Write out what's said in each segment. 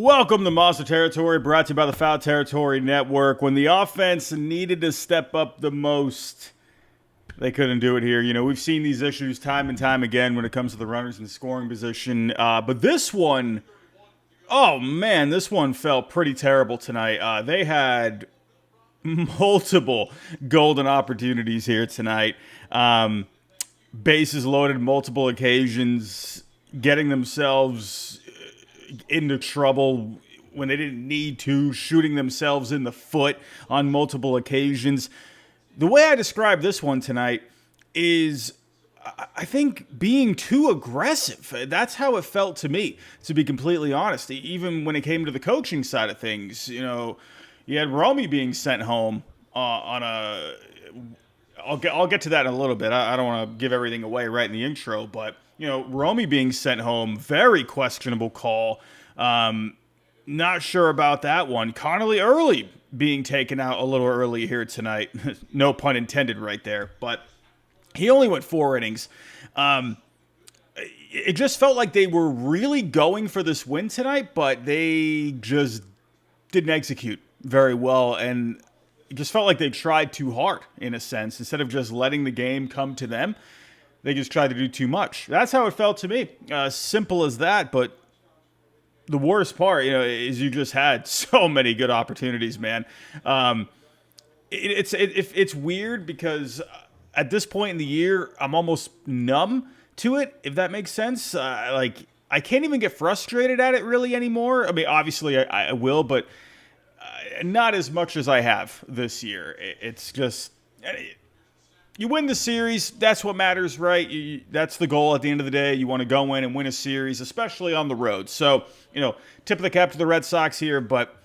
Welcome to Monster Territory, brought to you by the Foul Territory Network. When the offense needed to step up the most, they couldn't do it here. You know, we've seen these issues time and time again when it comes to the runners in scoring position. But this one, oh man, this one felt pretty terrible tonight. They had multiple golden opportunities here tonight. Bases loaded multiple occasions, getting themselves into trouble when they didn't need to, shooting themselves in the foot on multiple occasions. The way I describe this one tonight is, I think, being too aggressive. That's how it felt to me, to be completely honest. Even when it came to the coaching side of things, you know, you had Romy being sent home on a... I'll get to that in a little bit. I don't want to give everything away right in the intro, but you know, Romy being sent home, very questionable call. Not sure about that one. Connolly Early being taken out a little early here tonight. No pun intended right there, but he only went 4 innings. It just felt like they were really going for this win tonight, but they just didn't execute very well, and it just felt like they tried too hard, in a sense. Instead of just letting the game come to them, they just tried to do too much. That's how it felt to me. Simple as that, but the worst part, you know, is you just had so many good opportunities, man. It's weird because at this point in the year, I'm almost numb to it, if that makes sense. I can't even get frustrated at it really anymore. I mean, obviously I will, but not as much as I have this year. It's just... You win the series, that's what matters, right? That's the goal at the end of the day. You want to go in and win a series, especially on the road. So, you know, tip of the cap to the Red Sox here, but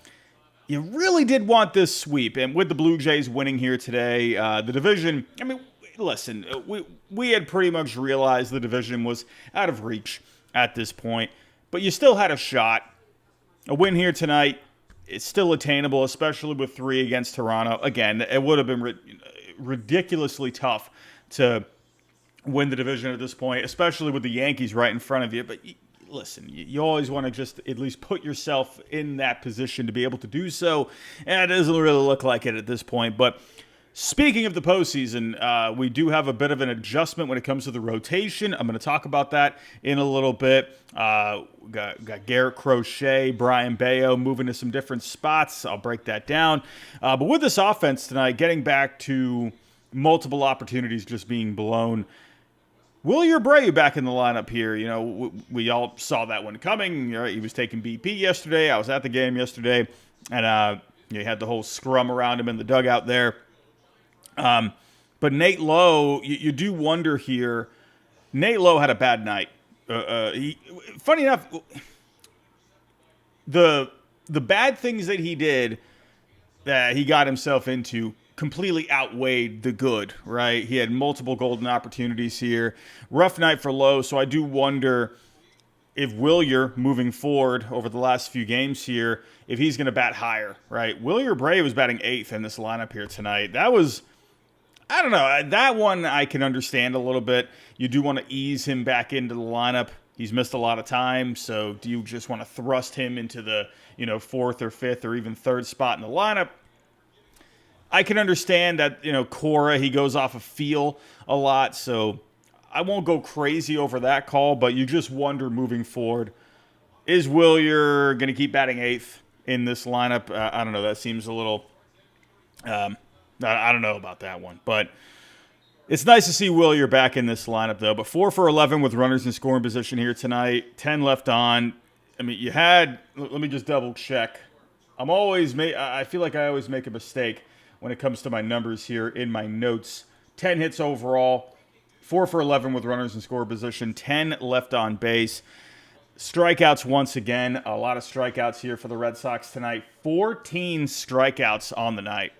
you really did want this sweep. And with the Blue Jays winning here today, the division, I mean, listen, we had pretty much realized the division was out of reach at this point, but you still had a shot. A win here tonight, it's still attainable, especially with 3 against Toronto. Again, it would have been ridiculously tough to win the division at this point, especially with the Yankees right in front of you. But listen, you always want to just at least put yourself in that position to be able to do so, and it doesn't really look like it at this point. But speaking of the postseason, we do have a bit of an adjustment when it comes to the rotation. I'm going to talk about that in a little bit. Got Garrett Crochet, Brian Bayo moving to some different spots. I'll break that down. But with this offense tonight, getting back to multiple opportunities just being blown. Will Abreu back in the lineup here? You know, we all saw that one coming. You know, he was taking BP yesterday. I was at the game yesterday, and you had the whole scrum around him in the dugout there. But Nate Lowe, you do wonder here. Nate Lowe had a bad night. Funny enough, the bad things that he did, that he got himself into, completely outweighed the good, right? He had multiple golden opportunities here. Rough night for Lowe, so I do wonder if Wilyer, moving forward over the last few games here, if he's going to bat higher, right? Wilyer Bray was batting 8th in this lineup here tonight. That was... I don't know. That one I can understand a little bit. You do want to ease him back into the lineup. He's missed a lot of time, so do you just want to thrust him into the, 4th or 5th or even 3rd spot in the lineup? I can understand that, Cora, he goes off of feel a lot, so I won't go crazy over that call, but you just wonder moving forward, is Wilyer going to keep batting 8th in this lineup? I don't know. That seems a little... I don't know about that one, but it's nice to see Wilyer back in this lineup, though. But 4 for 11 with runners in scoring position here tonight. 10 left on. I mean, you had... Let me just double check. I feel like I always make a mistake when it comes to my numbers here in my notes. 10 hits overall. 4 for 11 with runners in scoring position. 10 left on base. Strikeouts once again. A lot of strikeouts here for the Red Sox tonight. 14 strikeouts on the night.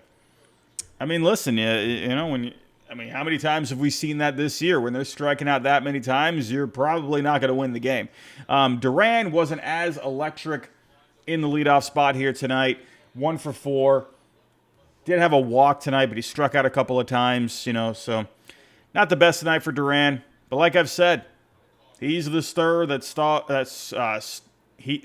I mean, listen, how many times have we seen that this year? When they're striking out that many times, you're probably not going to win the game. Duran wasn't as electric in the leadoff spot here tonight. 1 for 4. Did have a walk tonight, but he struck out a couple of times, so not the best tonight for Duran. But like I've said, he's the star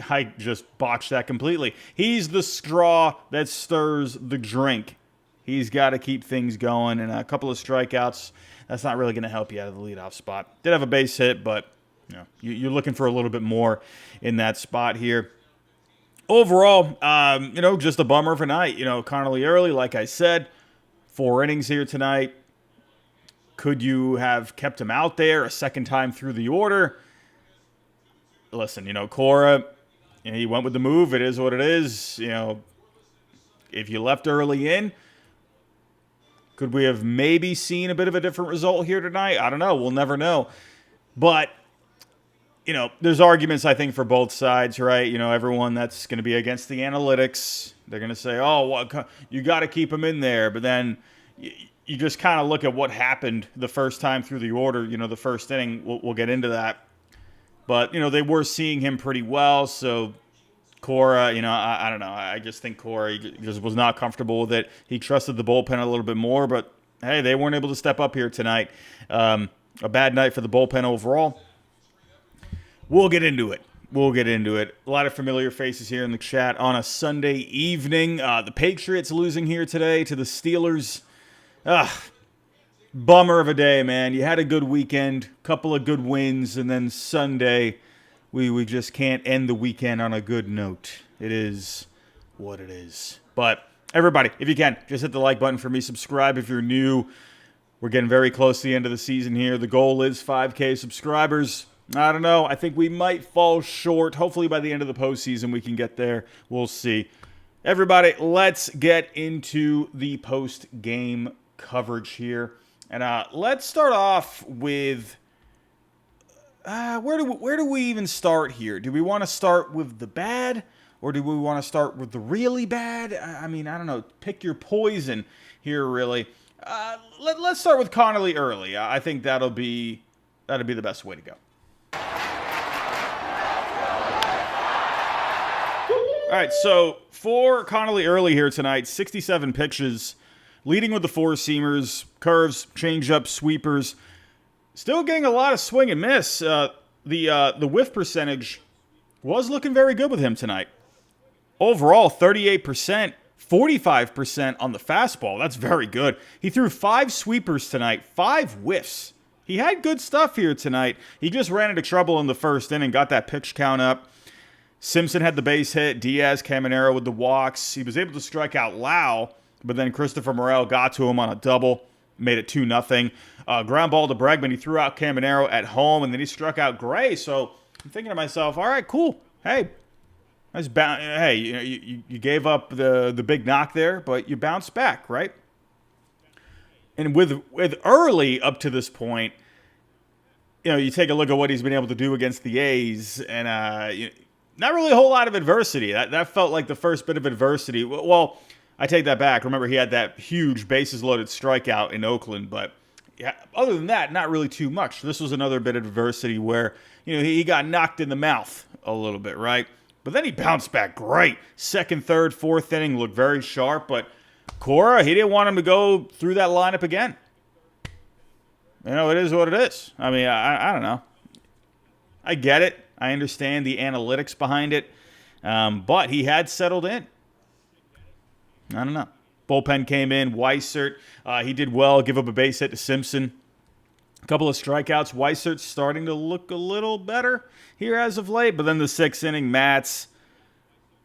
I just botched that completely. He's the straw that stirs the drink. He's got to keep things going, and a couple of strikeouts, that's not really going to help you out of the leadoff spot. Did have a base hit, but you're looking for a little bit more in that spot here. Overall, just a bummer of a night. Connolly early, like I said, 4 innings here tonight. Could you have kept him out there a second time through the order? Listen, Cora, he went with the move. It is what it is. If you left early in, could we have maybe seen a bit of a different result here tonight? I don't know. We'll never know. But, there's arguments, I think, for both sides, right? Everyone that's going to be against the analytics, they're going to say, you got to keep him in there. But then you just kind of look at what happened the first time through the order, the first inning. We'll get into that. But, they were seeing him pretty well. So, Cora, I don't know. I just think Cora just was not comfortable with it. He trusted the bullpen a little bit more. But, hey, they weren't able to step up here tonight. A bad night for the bullpen overall. We'll get into it. A lot of familiar faces here in the chat on a Sunday evening. The Patriots losing here today to the Steelers. Bummer of a day, man. You had a good weekend, couple of good wins, and then Sunday, we just can't end the weekend on a good note. It is what it is. But everybody, if you can, just hit the like button for me. Subscribe if you're new. We're getting very close to the end of the season here. The goal is 5K subscribers. I don't know. I think we might fall short. Hopefully by the end of the postseason we can get there. We'll see. Everybody, let's get into the post-game coverage here. And let's start off with where do we even start here? Do we want to start with the bad, or do we want to start with the really bad? I mean, I don't know. Pick your poison here, really. Let's start with Connolly early. I think that'll be the best way to go. All right, so for Connolly early here tonight, 67 pitches, leading with the four-seamers, curves, changeups, sweepers. Still getting a lot of swing and miss. The whiff percentage was looking very good with him tonight. Overall, 38%, 45% on the fastball. That's very good. He threw 5 sweepers tonight, 5 whiffs. He had good stuff here tonight. He just ran into trouble in the first inning, got that pitch count up. Simpson had the base hit. Diaz, Caminero with the walks. He was able to strike out Lau, but then Christopher Morel got to him on a double, made it 2-0. Ground ball to Bregman. He threw out Caminero at home, and then he struck out Gray. So I'm thinking to myself, all right, cool. Hey, nice hey, you gave up the big knock there, but you bounced back, right? And with early up to this point, you take a look at what he's been able to do against the A's, and not really a whole lot of adversity. That felt like the first bit of adversity. Well, I take that back. Remember, he had that huge bases-loaded strikeout in Oakland, but yeah, other than that, not really too much. This was another bit of adversity where he got knocked in the mouth a little bit, right? But then he bounced back great. Second, third, fourth inning looked very sharp, but Cora, he didn't want him to go through that lineup again. It is what it is. I mean, I don't know. I get it. I understand the analytics behind it. But he had settled in. I don't know. Bullpen came in. Weissert, he did well. Give up a base hit to Simpson. A couple of strikeouts. Weissert's starting to look a little better here as of late. But then the 6th inning, Matz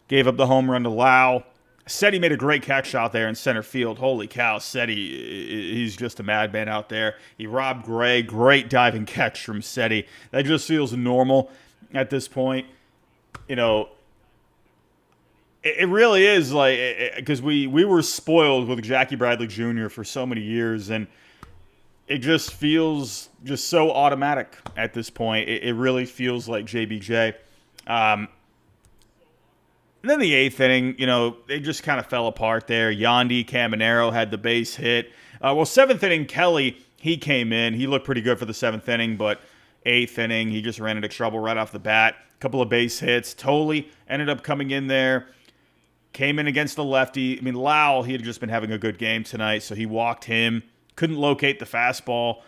gave up the home run to Lau. Seti made a great catch out there in center field. Holy cow, Seti, he's just a madman out there. He robbed Gray. Great diving catch from Seti. That just feels normal at this point. It really is like, because we were spoiled with Jackie Bradley Jr. for so many years, and it just feels just so automatic at this point. It really feels like JBJ. And then the 8th inning, they just kind of fell apart there. Yandy, Caminero had the base hit. 7th inning, Kelly, he came in. He looked pretty good for the 7th inning, but 8th inning, he just ran into trouble right off the bat. A couple of base hits. Tolley ended up coming in there. Came in against the lefty. I mean, Lau, he had just been having a good game tonight, so he walked him. Couldn't locate the fastball.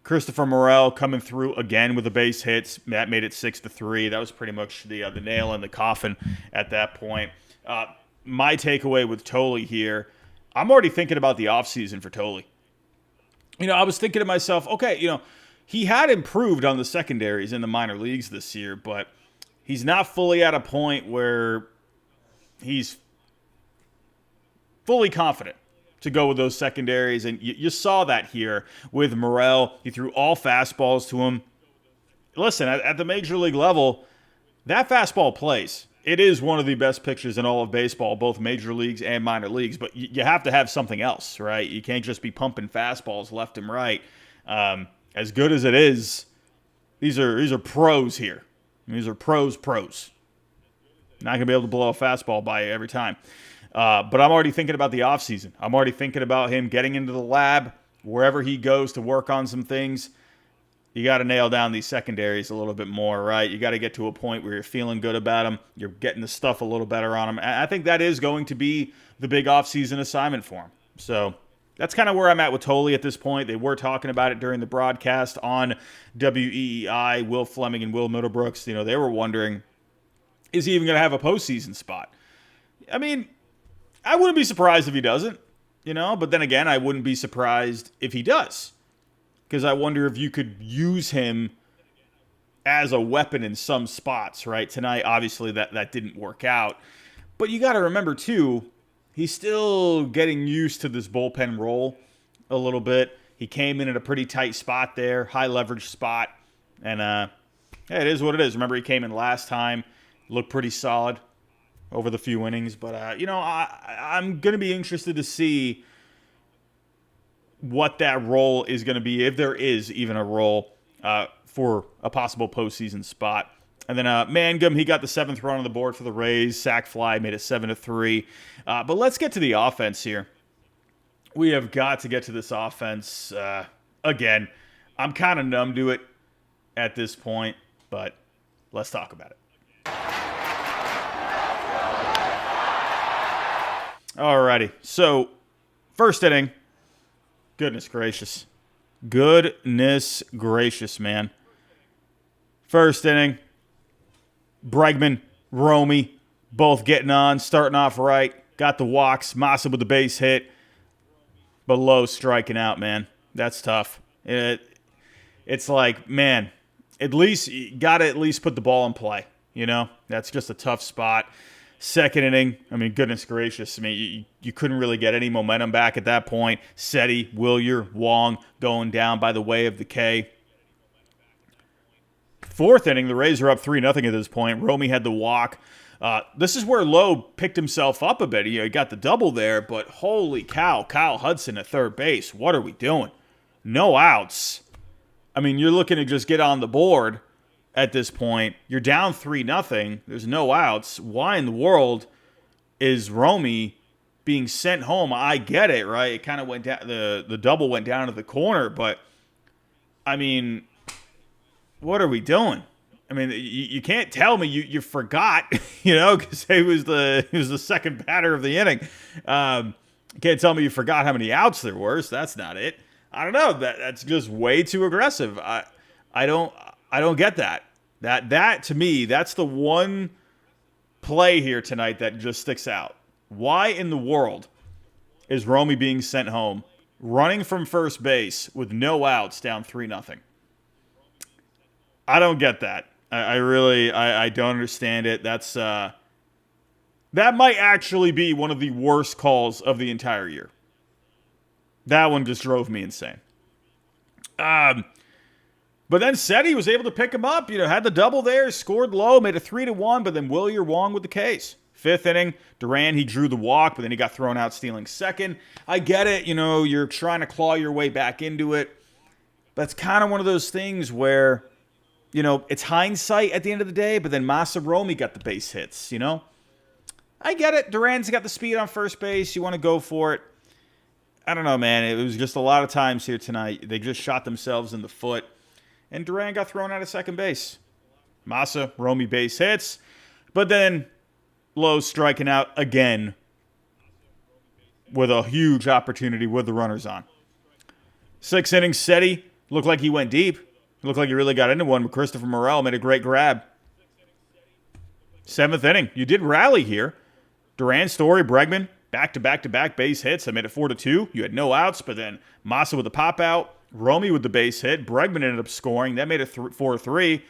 Christopher Morel coming through again with the base hits. That made it 6-3. That was pretty much the nail in the coffin at that point. My takeaway with Tolle here, I'm already thinking about the offseason for Tolle. I was thinking to myself, okay, he had improved on the secondaries in the minor leagues this year, but he's not fully at a point where he's fully confident to go with those secondaries. And you saw that here with Morel. He threw all fastballs to him. Listen, at the major league level, that fastball plays. It is one of the best pitches in all of baseball, both major leagues and minor leagues. But you have to have something else, right? You can't just be pumping fastballs left and right. As good as it is, these are pros here. These are pros. Not going to be able to blow a fastball by you every time. But I'm already thinking about the offseason. I'm already thinking about him getting into the lab, wherever he goes to work on some things. You got to nail down these secondaries a little bit more, right? You got to get to a point where you're feeling good about them. You're getting the stuff a little better on them. I think that is going to be the big offseason assignment for him. So that's kind of where I'm at with Tolle at this point. They were talking about it during the broadcast on WEEI. Will Fleming and Will Middlebrooks, they were wondering, is he even going to have a postseason spot? I mean, I wouldn't be surprised if he doesn't, but then again, I wouldn't be surprised if he does. Because I wonder if you could use him as a weapon in some spots, right? Tonight, obviously, that didn't work out. But you got to remember, too, he's still getting used to this bullpen role a little bit. He came in at a pretty tight spot there, high leverage spot. And it is what it is. Remember, he came in last time, looked pretty solid over the few innings. But, I'm going to be interested to see what that role is going to be, if there is even a role for a possible postseason spot. And then Mangum, he got the 7th run on the board for the Rays. Sac fly made it 7-3. But let's get to the offense here. We have got to get to this offense. Again, I'm kind of numb to it at this point, but let's talk about it. Alrighty, so first inning. Goodness gracious, man. First inning, Bregman, Romy, both getting on, starting off right. Got the walks, Massa with the base hit, but Lowe striking out, man. That's tough. It's like, man, at least you got to at least put the ball in play. That's just a tough spot. Second inning, I mean, goodness gracious. I mean, you couldn't really get any momentum back at that point. Seti, Willier, Wong going down by the way of the K. Fourth inning, the Rays are up 3-0 at this point. Romy had the walk. This is where Lowe picked himself up a bit. He got the double there, but holy cow, Kyle Hudson at third base. What are we doing? No outs. I mean, you're looking to just get on the board. At this point, you're down 3-0. There's no outs. Why in the world is Romy being sent home? I get it, right? It kind of went down. The double went down to the corner, but I mean, what are we doing? I mean, you can't tell me you forgot, because he was the second batter of the inning. You can't tell me you forgot how many outs there were. So that's not it. I don't know. That's just way too aggressive. I don't get that. That to me, that's the one play here tonight that just sticks out. Why in the world is Romy being sent home, running from first base with no outs, down 3-0? I don't get that. I really don't understand it. That might actually be one of the worst calls of the entire year. That one just drove me insane. But then Seti was able to pick him up, had the double there, scored low, made it 3-1, but then Willier Wong with the Ks. Fifth inning, Duran, he drew the walk, but then he got thrown out stealing second. I get it, you're trying to claw your way back into it. But it's kind of one of those things where, it's hindsight at the end of the day, but then Massa Romy got the base hits, I get it. Duran's got the speed on first base. You want to go for it. I don't know, man. It was just a lot of times here tonight. They just shot themselves in the foot. And Duran got thrown out of second base. Massa, Romy base hits. But then Lowe striking out again with a huge opportunity with the runners on. Sixth inning, Seti Looked like he went deep. Looked like he really got into one, but Christopher Morel made a great grab. 7th inning. You did rally here. Duran, Story, Bregman, back-to-back-to-back base hits. I made it 4-2. You had no outs, but then Massa with the pop-out, Romy with the base hit. Bregman ended up scoring. That made it 4-3.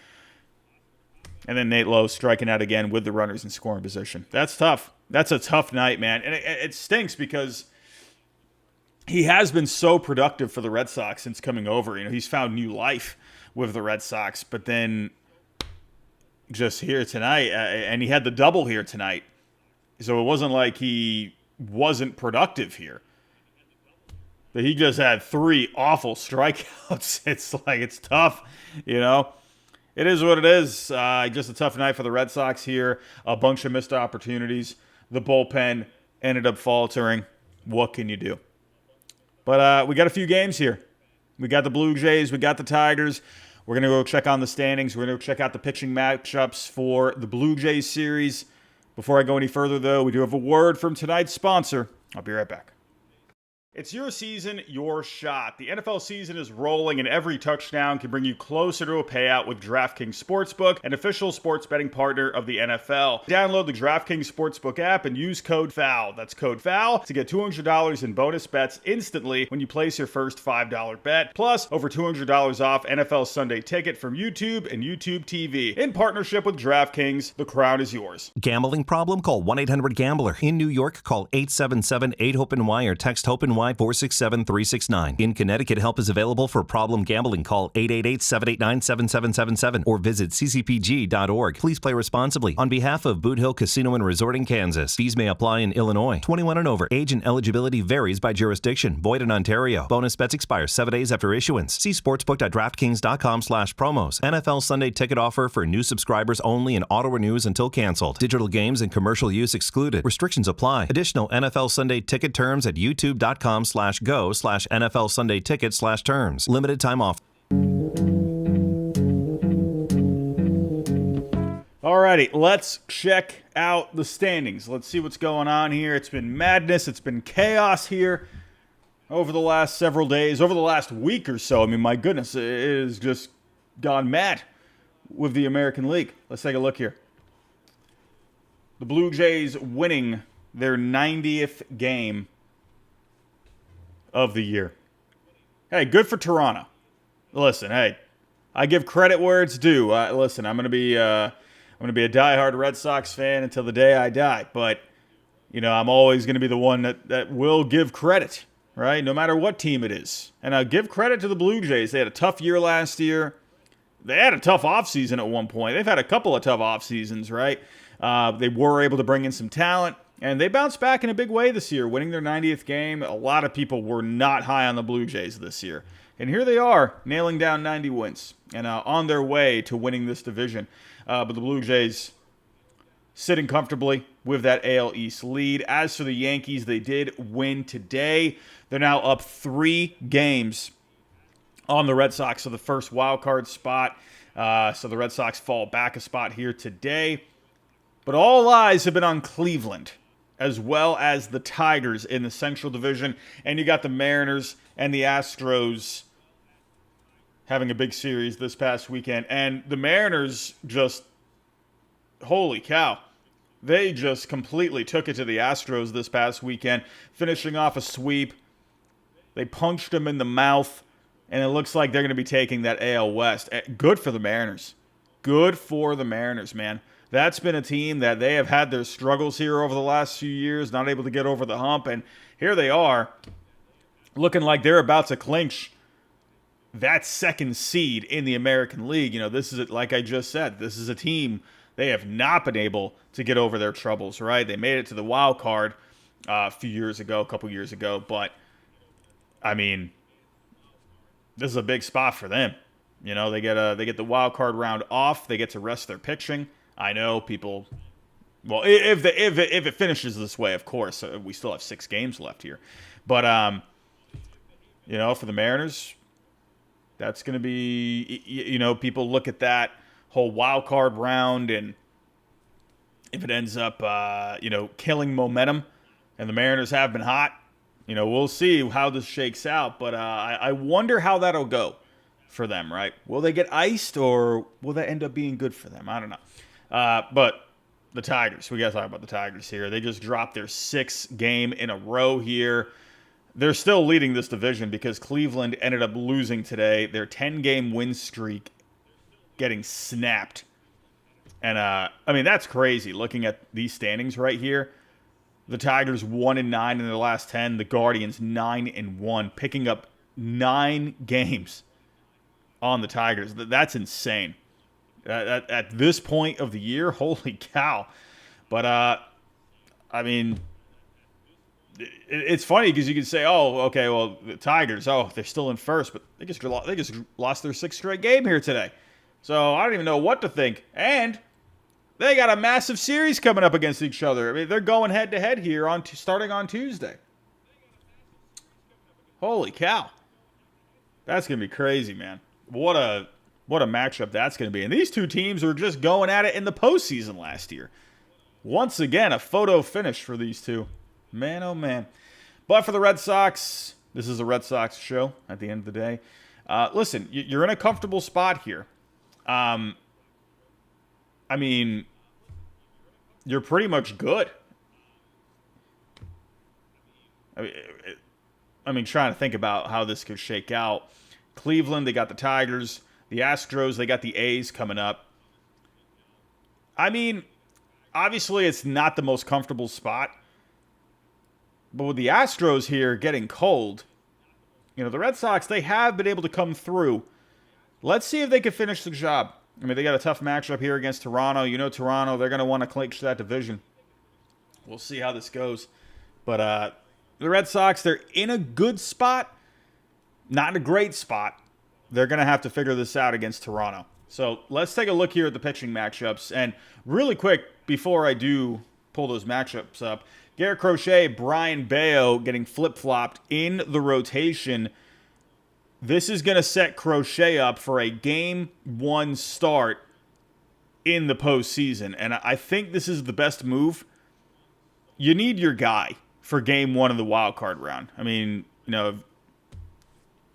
And then Nate Lowe striking out again with the runners in scoring position. That's tough. That's a tough night, man. And it stinks because he has been so productive for the Red Sox since coming over. He's found new life with the Red Sox. But then just here tonight, and he had the double here tonight. So it wasn't like he wasn't productive here. But he just had 3 awful strikeouts. It's tough, It is what it is. Just a tough night for the Red Sox here. A bunch of missed opportunities. The bullpen ended up faltering. What can you do? But we got a few games here. We got the Blue Jays. We got the Tigers. We're going to go check on the standings. We're going to go check out the pitching matchups for the Blue Jays series. Before I go any further, though, we do have a word from tonight's sponsor. I'll be right back. It's your season, your shot. The NFL season is rolling, and every touchdown can bring you closer to a payout with DraftKings Sportsbook, an official sports betting partner of the NFL. Download the DraftKings Sportsbook app and use code FOUL. That's code FOUL to get $200 in bonus bets instantly when you place your first $5 bet. Plus, over $200 off NFL Sunday Ticket from YouTube and YouTube TV. In partnership with DraftKings, the crown is yours. Gambling problem? Call 1-800-GAMBLER. In New York, call 877-8-HOPE-NY or text HOPE-NY 467-369. In Connecticut, help is available for problem gambling. Call 888-789-7777 or visit ccpg.org. Please play responsibly. On behalf of Boot Hill Casino and Resort in Kansas, fees may apply in Illinois. 21 and over. Age and eligibility varies by jurisdiction. Void in Ontario. Bonus bets expire 7 days after issuance. See sportsbook.draftkings.com/promos. NFL Sunday Ticket offer for new subscribers only and auto renews until canceled. Digital games and commercial use excluded. Restrictions apply. Additional NFL Sunday Ticket terms at youtube.com/go/NFL Sunday Ticket/terms. Limited time off. Alrighty, let's check out the standings. Let's see what's going on here. It's been madness. It's been chaos here over the last several days, over the last week or so. I mean, my goodness, it has just gone mad with the American League. Let's take a look here. The Blue Jays winning their 90th game of the year. Hey, good for Toronto. Listen, hey, I give credit where it's due. Listen, I'm gonna be a diehard Red Sox fan until the day I die. But I'm always gonna be the one that will give credit, right? No matter what team it is. And I'll give credit to the Blue Jays. They had a tough year last year. They had a tough offseason at one point. They've had a couple of tough off seasons, right? They were able to bring in some talent. And they bounced back in a big way this year, winning their 90th game. A lot of people were not high on the Blue Jays this year. And here they are, nailing down 90 wins and on their way to winning this division. But the Blue Jays sitting comfortably with that AL East lead. As for the Yankees, they did win today. They're now up 3 games on the Red Sox, so the first wild card spot. So the Red Sox fall back a spot here today. But all eyes have been on Cleveland, as well as the Tigers in the Central Division. And you got the Mariners and the Astros having a big series this past weekend. And the Mariners just, holy cow, they just completely took it to the Astros this past weekend, finishing off a sweep. They punched them in the mouth, and it looks like they're going to be taking that AL West. Good for the Mariners. Good for the Mariners, man. That's been a team that they have had their struggles here over the last few years, not able to get over the hump. And here they are, looking like they're about to clinch that second seed in the American League. This is, like I just said, this is a team they have not been able to get over their troubles, right? They made it to the wild card a couple years ago. But, I mean, this is a big spot for them. They get the wild card round off. They get to rest their pitching. I know people. Well, if it finishes this way, of course, we still have 6 games left here. But for the Mariners, that's going to be. People look at that whole wild card round, and if it ends up, killing momentum, and the Mariners have been hot, we'll see how this shakes out. But I wonder how that'll go. for them, right? Will they get iced, or will that end up being good for them? I don't know. But the Tigers, we got to talk about the Tigers here. They just dropped their 6th game in a row here. They're still leading this division because Cleveland ended up losing today. Their 10-game win streak getting snapped. And, I mean, that's crazy looking at these standings right here. The Tigers 1-9 in their last 10. The Guardians 9-1, picking up 9 games on the Tigers. That's insane. At this point of the year, holy cow. But, I mean, it's funny because you can say, oh, okay, well, the Tigers, they're still in first, but they just lost their 6th straight game here today. So I don't even know what to think. And they got a massive series coming up against each other. I mean, they're going head-to-head here starting on Tuesday. Holy cow. That's going to be crazy, man. What a matchup that's going to be. And these two teams were just going at it in the postseason last year. Once again, a photo finish for these two. Man, oh man. But for the Red Sox, this is a Red Sox show at the end of the day. Listen, you're in a comfortable spot here. I mean, you're pretty much good. I mean, trying to think about how this could shake out. Cleveland, they got the Tigers. The Astros, they got the A's coming up. I mean, obviously it's not the most comfortable spot. But with the Astros here getting cold, the Red Sox, they have been able to come through. Let's see if they can finish the job. I mean, they got a tough matchup here against Toronto. Toronto, they're going to want to clinch that division. We'll see how this goes. But the Red Sox, they're in a good spot. Not in a great spot. They're going to have to figure this out against Toronto. So let's take a look here at the pitching matchups. And really quick, before I do pull those matchups up, Garrett Crochet, Brian Bayo getting flip-flopped in the rotation. This is going to set Crochet up for a Game 1 start in the postseason. And I think this is the best move. You need your guy for Game 1 of the wild card round. I mean,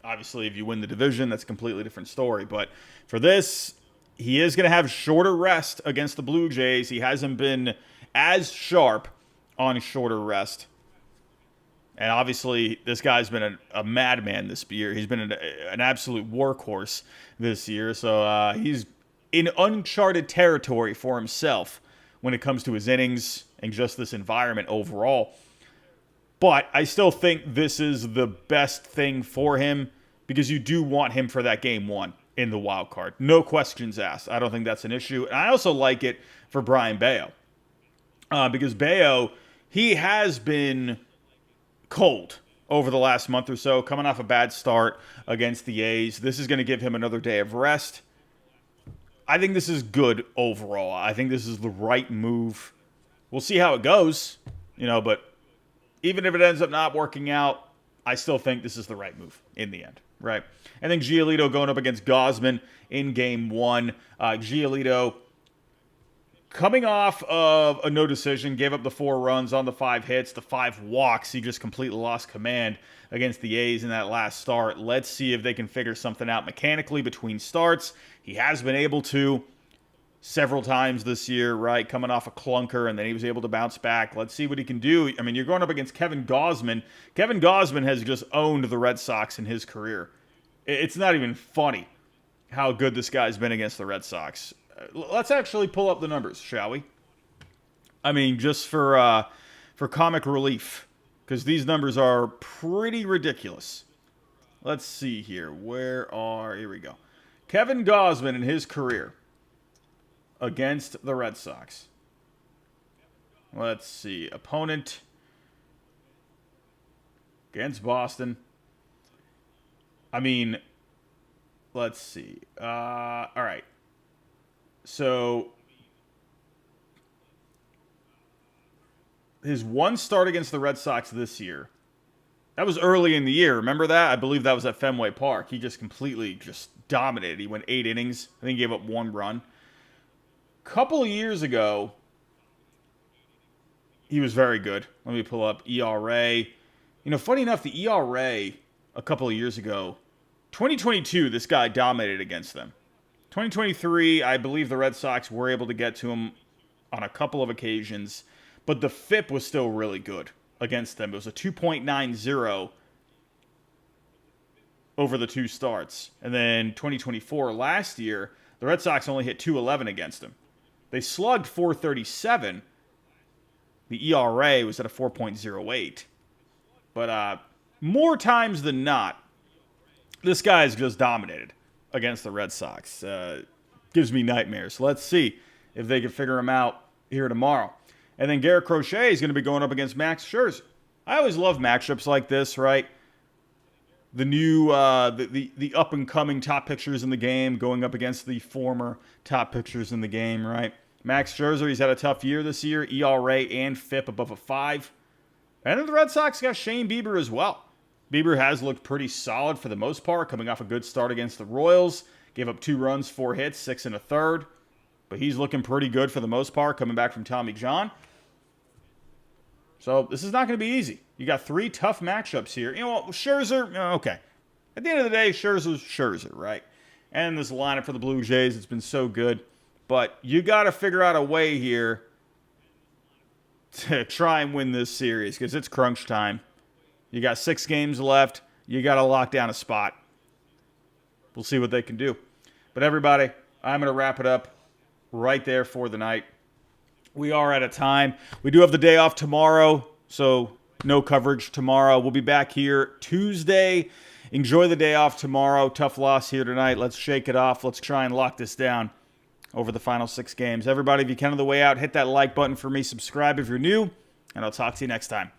obviously, if you win the division, that's a completely different story. But for this, he is going to have shorter rest against the Blue Jays. He hasn't been as sharp on shorter rest. And obviously, this guy's been a madman this year. He's been an absolute workhorse this year. So he's in uncharted territory for himself when it comes to his innings and just this environment overall. But I still think this is the best thing for him because you do want him for that Game 1 in the wild card. No questions asked. I don't think that's an issue. And I also like it for Brian Bayo because Bayo, he has been cold over the last month or so, coming off a bad start against the A's. This is going to give him another day of rest. I think this is good overall. I think this is the right move. We'll see how it goes, but even if it ends up not working out, I still think this is the right move in the end, right? I think Giolito going up against Gausman in Game 1. Giolito coming off of a no decision, gave up the 4 runs on the 5 hits, the 5 walks. He just completely lost command against the A's in that last start. Let's see if they can figure something out mechanically between starts. He has been able to several times this year, right? Coming off a clunker, and then he was able to bounce back. Let's see what he can do. I mean, you're going up against Kevin Gausman. Kevin Gausman has just owned the Red Sox in his career. It's not even funny how good this guy's been against the Red Sox. Let's actually pull up the numbers, shall we? I mean, just for comic relief, because these numbers are pretty ridiculous. Let's see here. Here we go. Kevin Gausman in his career against the Red Sox. Let's see. Opponent against Boston. I mean, let's see. All right. So his one start against the Red Sox this year, that was early in the year. Remember that? I believe that was at Fenway Park. He just completely dominated. He went 8 innings. I think he gave up 1 run. Couple of years ago, he was very good. Let me pull up ERA. Funny enough, the ERA a couple of years ago 2022, this guy dominated against them. 2023, I believe the Red Sox were able to get to him on a couple of occasions, but the FIP was still really good against them. It was a 2.90 over the 2 starts. And then 2024, last year, the Red Sox only hit 211 against him. They slugged 437. The ERA was at a 4.08. But more times than not, this guy has just dominated against the Red Sox. Gives me nightmares. Let's see if they can figure him out here tomorrow. And then Garrett Crochet is going to be going up against Max Scherzer. I always love matchups like this, right? The new, the up-and-coming top pitchers in the game going up against the former top pitchers in the game, right? Max Scherzer, he's had a tough year this year. ERA and FIP above a 5. And then the Red Sox got Shane Bieber as well. Bieber has looked pretty solid for the most part, coming off a good start against the Royals. Gave up 2 runs, 4 hits, 6 1/3. But he's looking pretty good for the most part, coming back from Tommy John. So this is not going to be easy. You got 3 tough matchups here. You know what, Scherzer, okay. At the end of the day, Scherzer's Scherzer, right? And this lineup for the Blue Jays, it's been so good. But you got to figure out a way here to try and win this series because it's crunch time. You got 6 games left. You got to lock down a spot. We'll see what they can do. But everybody, I'm going to wrap it up right there for the night. We are out of time. We do have the day off tomorrow, so no coverage tomorrow. We'll be back here Tuesday. Enjoy the day off tomorrow. Tough loss here tonight. Let's shake it off. Let's try and lock this down over the final 6 games. Everybody, if you can on the way out, hit that like button for me. Subscribe if you're new, and I'll talk to you next time.